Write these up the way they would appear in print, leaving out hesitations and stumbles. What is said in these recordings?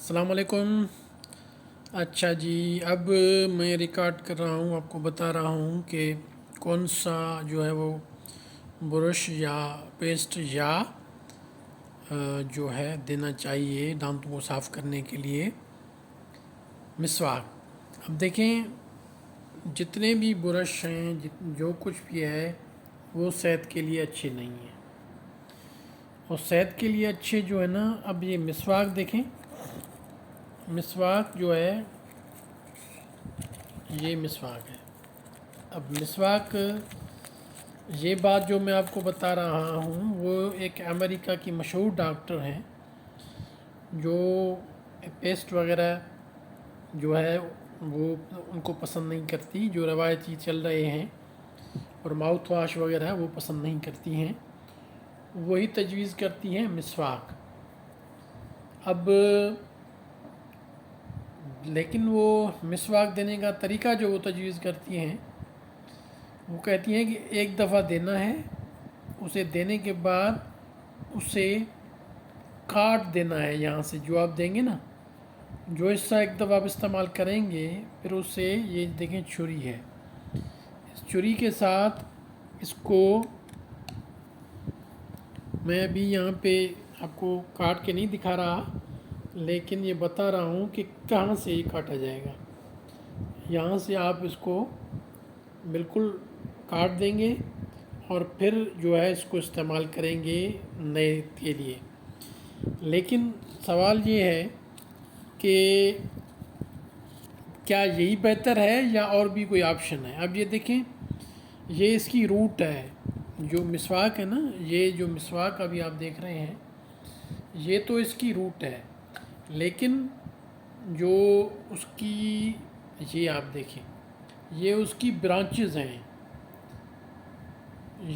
السلام علیکم۔ اچھا جی، اب میں ریکارڈ کر رہا ہوں، آپ کو بتا رہا ہوں کہ کون سا جو ہے وہ برش یا پیسٹ یا جو ہے دینا چاہیے دانتوں کو صاف کرنے کے لیے۔ مسواک، اب دیکھیں جتنے بھی برش ہیں جو کچھ بھی ہے وہ صحت کے لیے اچھے نہیں ہیں، اور صحت کے لیے اچھے جو ہے نا، اب یہ مسواک دیکھیں، مسواک جو ہے یہ مسواک ہے۔ اب مسواک، یہ بات جو میں آپ کو بتا رہا ہوں وہ ایک امریکہ کی مشہور ڈاکٹر ہیں جو پیسٹ وغیرہ جو ہے وہ ان کو پسند نہیں کرتی، جو روایتی چل رہے ہیں، اور ماؤتھ واش وغیرہ وہ پسند نہیں کرتی ہیں، وہی تجویز کرتی ہیں مسواک۔ اب لیکن وہ مسواک دینے کا طریقہ جو وہ تجویز کرتی ہیں، وہ کہتی ہیں کہ ایک دفعہ دینا ہے، اسے دینے کے بعد اسے کاٹ دینا ہے، یہاں سے جو آپ دیں گے نا، جو حصہ ایک دفعہ آپ استعمال کریں گے پھر اسے، یہ دیکھیں چھری ہے، اس چھری کے ساتھ اس کو میں ابھی یہاں پہ آپ کو کاٹ کے نہیں دکھا رہا، لیکن یہ بتا رہا ہوں کہ کہاں سے یہ کاٹا جائے گا۔ یہاں سے آپ اس کو بالکل کاٹ دیں گے اور پھر جو ہے اس کو استعمال کریں گے نئے کے لیے۔ لیکن سوال یہ ہے کہ کیا یہی بہتر ہے یا اور بھی کوئی آپشن ہے؟ اب یہ دیکھیں، یہ اس کی روٹ ہے، جو مسواک ہے نا، یہ جو مسواک ابھی آپ دیکھ رہے ہیں یہ تو اس کی روٹ ہے، لیکن جو اس کی، یہ آپ دیکھیں، یہ اس کی برانچز ہیں،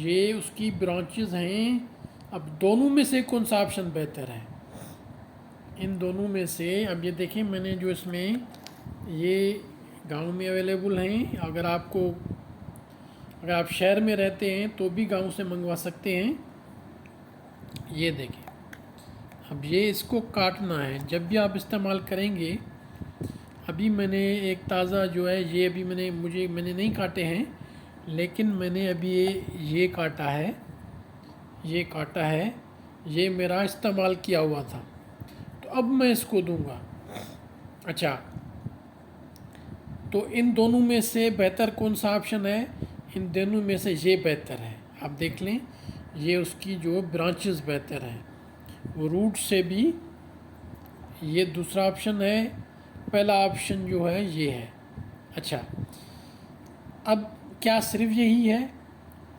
یہ اس کی برانچز ہیں۔ اب دونوں میں سے کون سا آپشن بہتر ہے؟ ان دونوں میں سے اب یہ دیکھیں، میں نے جو اس میں، یہ گاؤں میں اویلیبل ہیں، اگر آپ شہر میں رہتے ہیں تو بھی گاؤں سے منگوا سکتے ہیں۔ یہ دیکھیں، اب یہ اس کو کاٹنا ہے جب بھی آپ استعمال کریں گے۔ ابھی میں نے ایک تازہ جو ہے، یہ ابھی میں نے نہیں کاٹے ہیں، لیکن میں نے ابھی یہ کاٹا ہے، یہ میرا استعمال کیا ہوا تھا، تو اب میں اس کو دوں گا۔ اچھا، تو ان دونوں میں سے بہتر کون سا آپشن ہے؟ ان دونوں میں سے یہ بہتر ہے، آپ دیکھ لیں، یہ اس کی جو برانچز بہتر ہیں، وہ روٹ سے بھی۔ یہ دوسرا آپشن ہے، پہلا آپشن جو ہے یہ ہے۔ اچھا، اب کیا صرف یہی ہے؟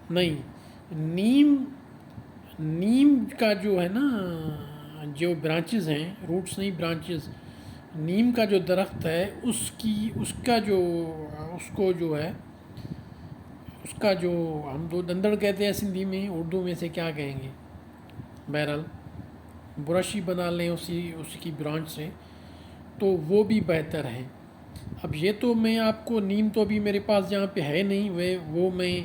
نہیں، نیم کا جو ہے نا، جو برانچز ہیں، روٹس نہیں برانچز، نیم کا جو درخت ہے اس کا جو ہم دو دندڑ کہتے ہیں سندھی میں، اردو میں سے کیا کہیں گے، بہرحال برش ہی بنا لیں اسی کی برانچ سے، تو وہ بھی بہتر ہیں۔ اب یہ تو میں آپ کو، نیم تو ابھی میرے پاس جہاں پہ ہے نہیں، وہ میں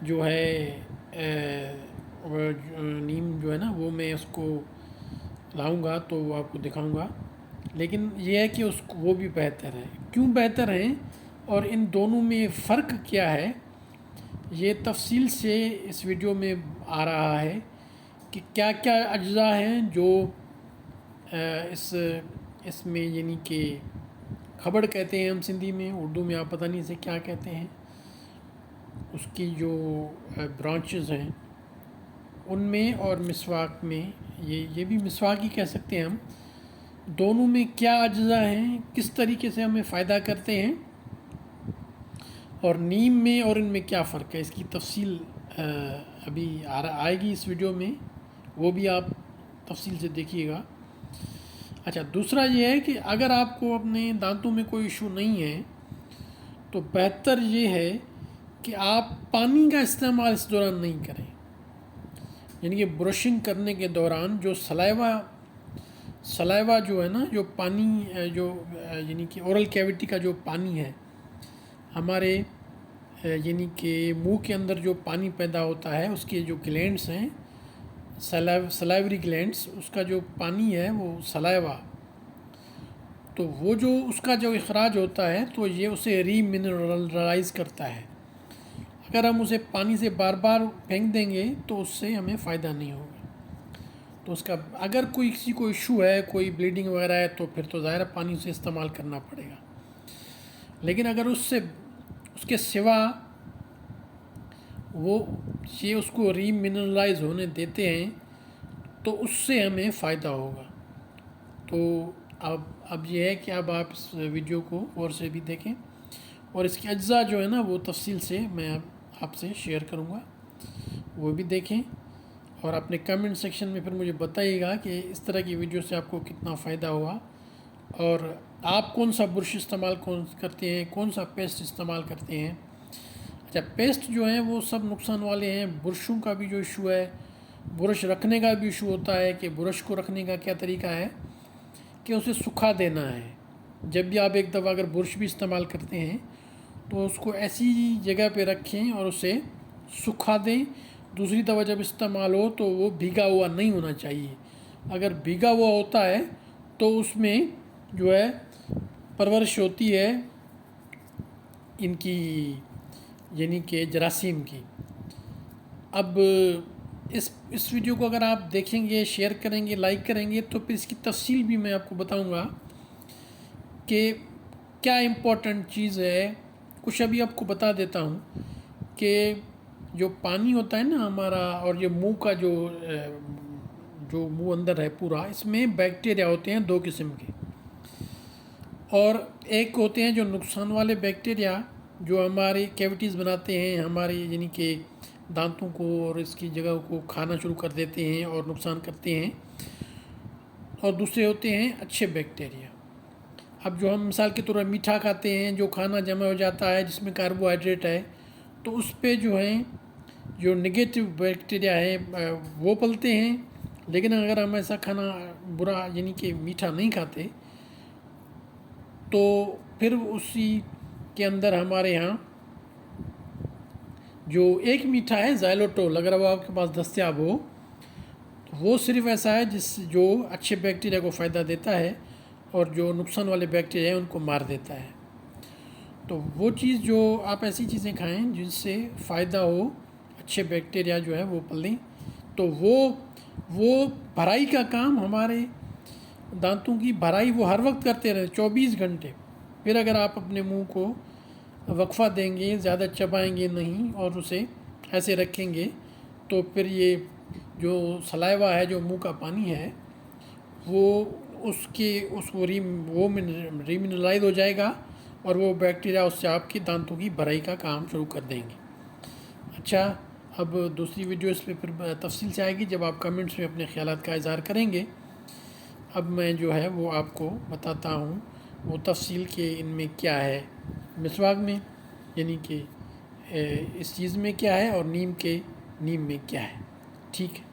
جو ہے نیم جو ہے نا، وہ میں اس کو لاؤں گا تو وہ آپ کو دکھاؤں گا، لیکن یہ ہے کہ وہ بھی بہتر ہے۔ کیوں بہتر ہیں اور ان دونوں میں فرق کیا ہے، یہ تفصیل سے اس ویڈیو میں آ رہا ہے کہ کیا کیا اجزاء ہیں جو اس میں، یعنی کہ کھبڑ کہتے ہیں ہم سندھی میں، اردو میں آپ پتہ نہیں اسے کیا کہتے ہیں، اس کی جو برانچز ہیں ان میں، اور مسواک میں، یہ بھی مسواک ہی کہہ سکتے ہیں ہم، دونوں میں کیا اجزاء ہیں، کس طریقے سے ہمیں فائدہ کرتے ہیں، اور نیم میں اور ان میں کیا فرق ہے، اس کی تفصیل ابھی آئے گی اس ویڈیو میں، وہ بھی آپ تفصیل سے دیکھیے گا۔ اچھا، دوسرا یہ ہے کہ اگر آپ کو اپنے دانتوں میں کوئی ایشو نہیں ہے تو بہتر یہ ہے کہ آپ پانی کا استعمال اس دوران نہیں کریں، یعنی کہ برشنگ کرنے کے دوران جو سلائیوا جو ہے نا، جو پانی جو یعنی کہ اورل کیویٹی کا جو پانی ہے ہمارے، یعنی کہ منہ کے اندر جو پانی پیدا ہوتا ہے، اس کے جو گلینڈس ہیں، سلائیوری گلینڈس، اس کا جو پانی ہے وہ سلائیوا تو وہ جو اس کا جو اخراج ہوتا ہے تو یہ اسے ری منرلائز کرتا ہے. اگر ہم اسے پانی سے بار بار پھینک دیں گے تو اس سے ہمیں فائدہ نہیں ہوگا. تو اس کا اگر کوئی کسی کو ایشو ہے، کوئی بلیڈنگ وغیرہ ہے، تو پھر تو ظاہر پانی سے استعمال کرنا پڑے گا. لیکن اگر اس کے سوا وہ یہ اس کو ری منرلائز ہونے دیتے ہیں تو اس سے ہمیں فائدہ ہوگا. تو اب یہ ہے کہ اب آپ اس ویڈیو کو اور سے بھی دیکھیں، اور اس کے اجزاء جو ہے نا وہ تفصیل سے میں آپ سے شیئر کروں گا، وہ بھی دیکھیں. اور اپنے کمنٹ سیکشن میں پھر مجھے بتائیے گا کہ اس طرح کی ویڈیو سے آپ کو کتنا فائدہ ہوا، اور آپ کون سا برش استعمال کرتے ہیں، کون سا پیسٹ استعمال کرتے ہیں. اچھا، پیسٹ جو ہیں وہ سب نقصان والے ہیں. برشوں کا بھی جو ایشو ہے، برش رکھنے کا بھی ایشو ہوتا ہے کہ برش کو رکھنے کا کیا طریقہ ہے کہ اسے سکھا دینا ہے. جب بھی آپ ایک دفعہ اگر برش بھی استعمال کرتے ہیں تو اس کو ایسی جگہ پہ رکھیں اور اسے سکھا دیں. دوسری دفعہ جب استعمال ہو تو وہ بھیگا ہوا نہیں ہونا چاہیے. اگر بھیگا ہوا ہوتا ہے تو اس میں جو ہے پرورش ہوتی ہے ان کی، یعنی کہ جراثیم کی. اب اس ویڈیو کو اگر آپ دیکھیں گے، شیئر کریں گے، لائک کریں گے تو پھر اس کی تفصیل بھی میں آپ کو بتاؤں گا کہ کیا امپورٹنٹ چیز ہے. کچھ ابھی آپ کو بتا دیتا ہوں کہ جو پانی ہوتا ہے نا ہمارا، اور یہ منہ کا جو منہ اندر ہے پورا، اس میں بیکٹیریا ہوتے ہیں 2 قسم کے. اور ایک ہوتے ہیں جو نقصان والے بیکٹیریا جو ہماری کیوٹیز بناتے ہیں، ہماری یعنی کہ دانتوں کو اور اس کی جگہ کو کھانا شروع کر دیتے ہیں اور نقصان کرتے ہیں. اور دوسرے ہوتے ہیں اچھے بیکٹیریا. اب جو ہم مثال کے طور پر میٹھا کھاتے ہیں، جو کھانا جمع ہو جاتا ہے جس میں کاربوہائیڈریٹ ہے، تو اس پہ جو ہیں جو نگیٹو بیکٹیریا ہیں وہ پلتے ہیں. لیکن اگر ہم ایسا کھانا برا یعنی کہ میٹھا نہیں کھاتے تو پھر اسی کے اندر ہمارے ہاں جو ایک میٹھا ہے زائلوٹول، اگر وہ آپ کے پاس دستیاب ہو، وہ صرف ایسا ہے جو اچھے بیکٹیریا کو فائدہ دیتا ہے اور جو نقصان والے بیکٹیریا ہیں ان کو مار دیتا ہے. تو وہ چیز جو آپ ایسی چیزیں کھائیں جن سے فائدہ ہو، اچھے بیکٹیریا جو ہے وہ پلیں. تو وہ بھرائی کا کام، ہمارے دانتوں کی بھرائی وہ ہر وقت کرتے رہے 24 گھنٹے. پھر اگر آپ اپنے منہ کو وقفہ دیں گے، زیادہ چبائیں گے نہیں اور اسے ایسے رکھیں گے، تو پھر یہ جو سلائیوا ہے، جو منہ کا پانی ہے، وہ ریمنرلائز ہو جائے گا اور وہ بیکٹیریا اس سے آپ کی دانتوں کی بھرائی کا کام شروع کر دیں گے. اچھا، اب دوسری ویڈیو اس پہ پھر تفصیل سے آئے گی جب آپ کمنٹس میں اپنے خیالات کا اظہار کریں گے. اب میں جو ہے وہ آپ کو بتاتا ہوں وہ تفصیل کہ ان میں کیا ہے، مسواک میں یعنی کہ اس چیز میں کیا ہے اور نیم میں کیا ہے. ٹھیک ہے.